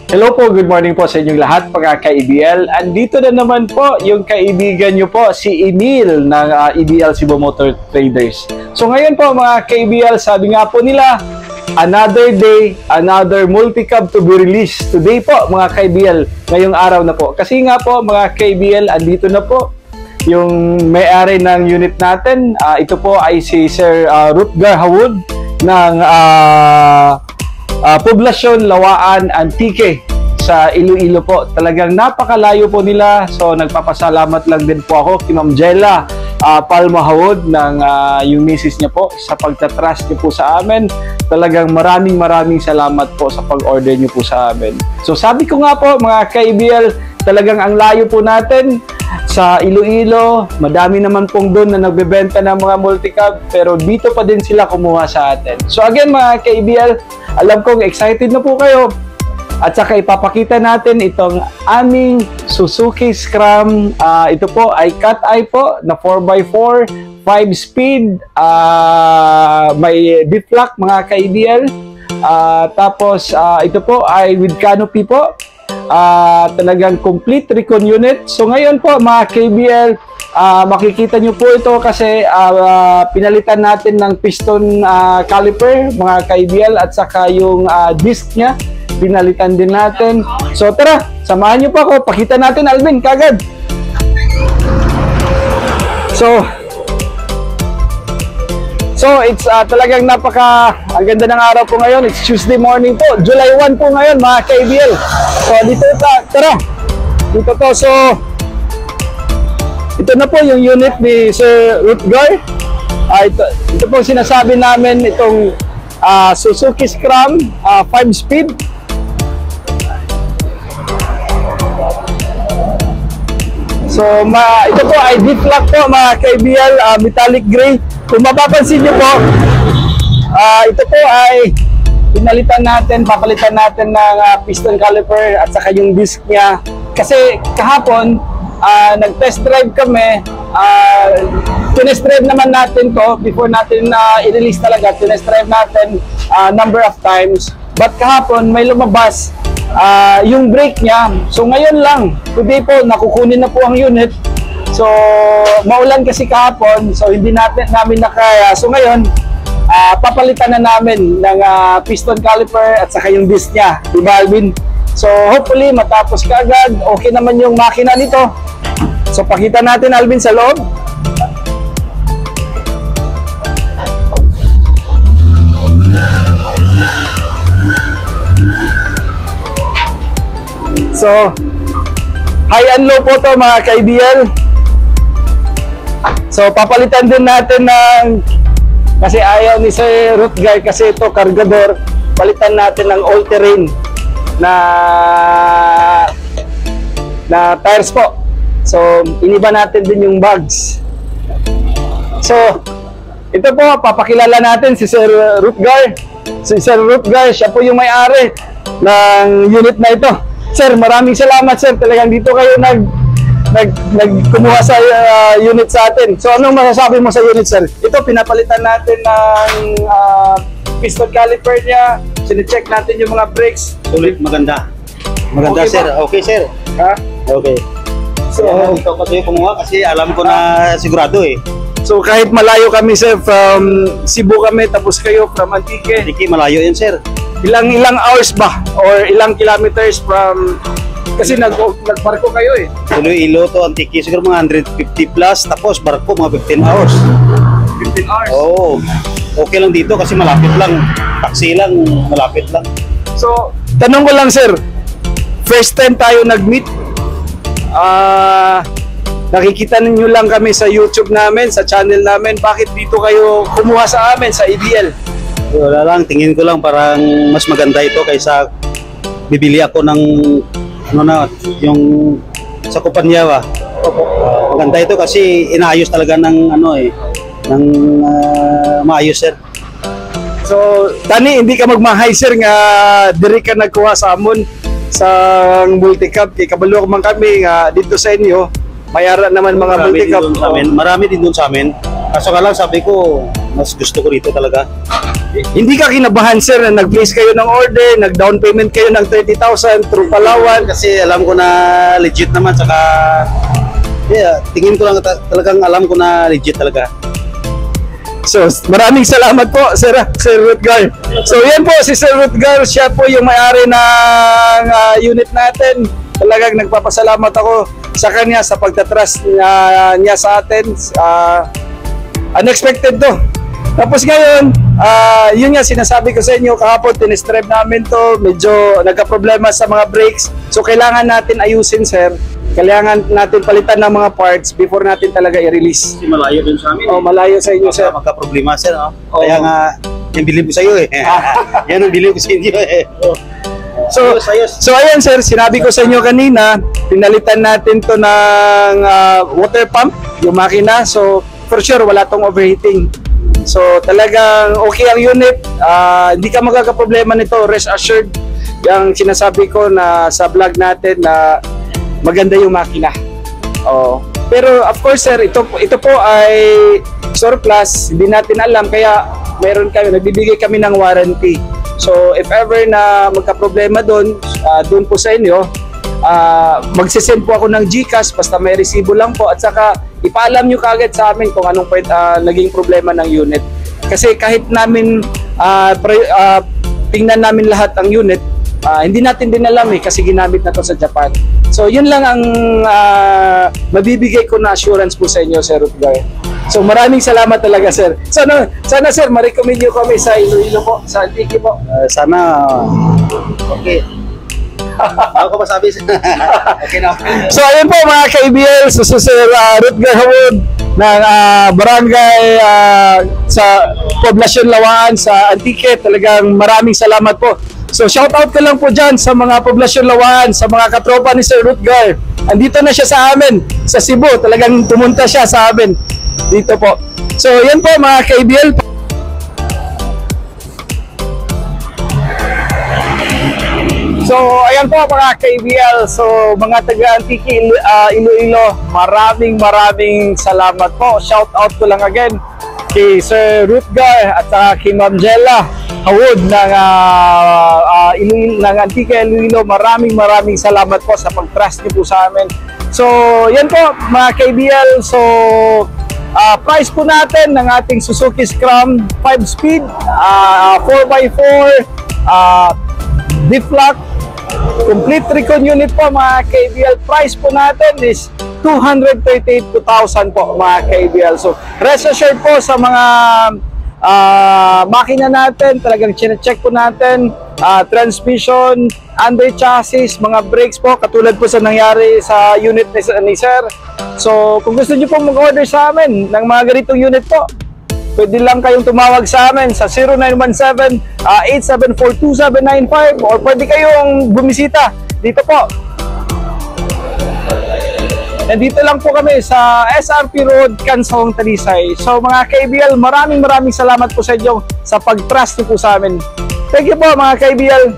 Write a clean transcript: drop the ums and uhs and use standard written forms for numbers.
Hello po, good morning po sa inyong lahat mga ka-EBL. Andito na naman po yung kaibigan nyo po, si Emil ng EBL Cebu Motor Traders. So ngayon po mga ka-EBL, sabi nga po nila, another day, another multi-cab to be released. Today po mga ka-EBL, ngayong araw na po. Kasi nga po mga ka-EBL, andito na po yung may-ari ng unit natin. Ito po ay si Sir Rutger Hawud ng Poblasyon Lawaan Antique sa Iloilo po. Talagang napakalayo po nila. So nagpapasalamat lang din po ako kay Ma'am Jella Palma Hawud ng yung misis niya po sa pagtatrust niyo po sa amin. Talagang maraming salamat po sa pag-order niyo po sa amin. So sabi ko nga po mga ka-EBL, talagang ang layo po natin sa Iloilo. Madami naman pong doon na nagbebenta ng mga multicab, pero dito pa din sila kumuha sa atin. So again mga ka-EBL, alam kong excited na po kayo. At saka ipapakita natin itong aming Suzuki Scram. Ito po ay cut-eye po na 4x4, 5-speed, may diff-lock mga ka-EBL. Tapos ito po ay with canopy po. Talagang complete recon unit. So ngayon po mga ka-EBL, makikita nyo po ito kasi pinalitan natin ng piston caliper mga ka-EBL, at saka yung disc nya pinalitan din natin. So tara, samahan nyo pa ako, pakita natin Alvin kagad. So it's talagang ang ganda ng araw po ngayon. It's Tuesday morning po, July 1 po ngayon mga ka-EBL. So dito tara, dito to. So ito na po yung unit ni Sir Rutger. Ito po sinasabi namin, itong Suzuki Scram 5-speed. So ito po ay diff-lock po mga ka-EBL, metallic gray. Kung mapapansin nyo po, ito po ay papalitan natin ng piston caliper at saka yung disc niya. Kasi kahapon, nag-test drive kami, tinest drive naman natin to before natin i-release talaga. Tinest drive natin number of times. But kahapon may lumabas yung brake niya. So ngayon lang, today po, nakukunin na po ang unit. So maulan kasi kahapon, so hindi namin nakaya. So ngayon, papalitan na namin ng piston caliper at saka yung disc niya, diba Alvin? So hopefully matapos kaagad, okay naman yung makina nito. So pakita natin Alvin sa loob. So high and low po to mga ka-EBL. So papalitan din natin kasi ayaw ni Sir Rutger kasi ito kargador, palitan natin ng all-terrain na tires po. So iniba natin din yung bags. So ito po, papakilala natin si Sir Rutger. Si Sir Rutger, siya po yung may-ari ng unit na ito. Sir, maraming salamat sir, talagang dito kayo nagkumuha sa unit sa atin. So anong masasabi mo sa unit sir? Ito, pinapalitan natin ng piston caliper niya, sine-check natin yung mga brakes. Sulit, maganda okay sir, ba? Okay sir. Ha? Okay. So ito kasi kumuha kasi alam ko na sigurado eh. So kahit malayo kami sir, from Cebu kami, tapos kayo from Antique. Antique, malayo yan sir. Ilang hours ba? Or ilang kilometers from... Kasi nagbarko kayo eh. Iloilo to Antique, siguro mga 150 plus, tapos barko mga 15 hours. 15 hours? Oo. Okay lang dito kasi malapit lang. Taxi lang, malapit lang. So, tanong ko lang sir, first time tayo nag-meet. Nakikita ninyo lang kami sa YouTube namin, sa channel namin. Bakit dito kayo kumuha sa amin, sa EBL? Wala lang, tingin ko lang parang mas maganda ito kaysa bibili ako ng yung sa kumpanya ba. Maganda ito kasi inaayos talaga ng maayos sir. So tani hindi ka magmahay sir nga diri ka nagkuha sa amon sa multicab, kay kabalo man kami nga dito sa inyo mayara naman mga multicab. Marami din doon sa amin. Kaso nga lang sabi ko mas gusto ko dito talaga. Hindi ka kinabahan sir na nag-place kayo ng order, nag-down payment kayo ng 30,000 through Palawan? Kasi alam ko na legit naman, saka tingin ko lang talagang alam ko na legit talaga. So, maraming salamat po, Sir Rutger. So, yan po si Sir Rutger. Siya po yung may-ari ng unit natin. Talagang nagpapasalamat ako sa kanya sa pagtatrust niya sa atin. Unexpected to. Tapos ngayon, yun nga sinasabi ko sa inyo, kahapon tinistrive namin to, medyo nagka-problema sa mga brakes. So, kailangan natin ayusin, sir. Kailangan natin palitan ng mga parts before natin talaga i-release. Kasi malayo din sa amin. Oh, malayo sa inyo, sir. Magka-problema, sir. No? Oh. Kaya nga, yung bilib ko sa iyo eh. Yan ang bilib ko sa inyo eh. So ayan sir, sinabi ko sa inyo kanina, pinalitan natin to ng water pump, yung makina. So for sure, wala tong overheating. So talagang okay ang unit, hindi ka magkakaproblema nito, rest assured. Yung sinasabi ko na sa vlog natin na maganda yung makina. Oh. Pero of course sir, ito po ay surplus, hindi natin alam kaya nagbibigay kami ng warranty. So if ever na magka-problema doon po sa inyo, magsisend po ako ng GCash basta may resibo lang po at saka ipaalam nyo kaagad sa amin kung anong naging problema ng unit. Kasi kahit namin tingnan namin lahat ang unit, hindi natin din alam kasi ginamit na to sa Japan. So yun lang ang mabibigay ko na assurance po sa inyo, Sir Rutger. So maraming salamat talaga, sir. Sana sir, ma-recommend nyo kami sa Iloilo po, sa Antique po. Sana okay. Ako masabi. Okay na. So ayun po mga ka-ABL, so Sir Rutger Hawod ng barangay sa Poblacion Lawaan sa Antique. Talagang maraming salamat po. So shout out ko lang po dyan sa mga Poblacion Lawaan, sa mga katropa ni Sir Rutger. Andito na siya sa amin, sa Cebu. Talagang pumunta siya sa amin dito po. So yan po mga ka-ABL. So ayan po mga ka-ABL. So mga taga-Antique Iloilo, maraming salamat po. Shout out ko lang again kay Sir Rutger at kay Ma'am Jella Hawod ng Antique Iloilo. Maraming salamat po sa pag-trust niyo po sa amin. So yan po mga ka-ABL. So price po natin ng ating Suzuki Scram 5-speed 4x4 D-Flock complete recon unit po mga ka-ABL. Price po natin is 238,000 po mga ka-ABL. So rest assured po sa mga makina natin, talagang check po natin transmission, under chassis, mga brakes po, katulad po sa nangyari sa unit ni Sir. So kung gusto nyo pong mag-order sa amin ng mga ganitong unit po, pwede lang kayong tumawag sa amin sa 0917-874-2795 or pwede kayong bumisita dito po. Nandito lang po kami sa SRP Road, Cansaong, Talisay. So mga ka-ABL, maraming salamat po sa inyo sa pag-trust niyo po sa amin. Thank you po mga ka-ABL.